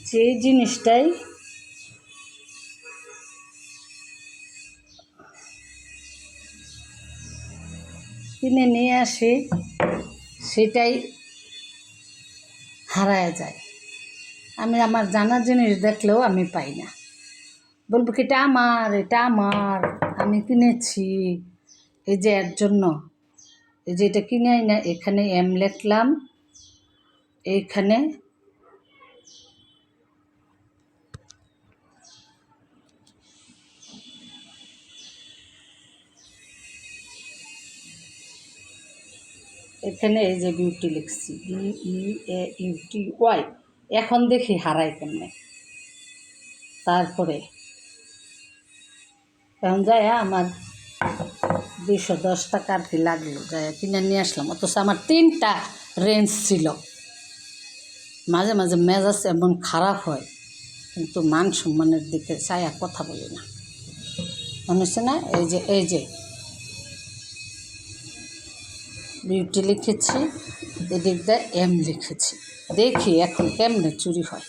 সেই জিনিসটাই কিনে নিয়ে আসি, সেটাই হারায় যায়। আমি আমার জানা জিনিস দেখলেও আমি পাই না, বলবো কি এটা আমার, আমি কিনেছি। এই যে এর জন্য, এই যে এটা কিনে না, এখানে এম লিখলাম, এইখানে এখানে এই যে বিউটি লিখছি, BEAUTY। এখন দেখি হারাই কেমনে। তারপরে এখন যায় আমার 210 টাকা আর কি লাগলো, যায় কিনে নিয়ে আসলাম। অথচ আমার 3টা রেঞ্জ ছিল। মাঝে মাঝে মেজাজ এমন খারাপ হয়, কিন্তু মান সম্মানের দিকে চাই আর কথা বলি না, মনে হচ্ছে না। এই যে বিউটি লিখেছি, এদিক দিয়ে এম লিখেছি। দেখি এখন কেমনে চুরি হয়।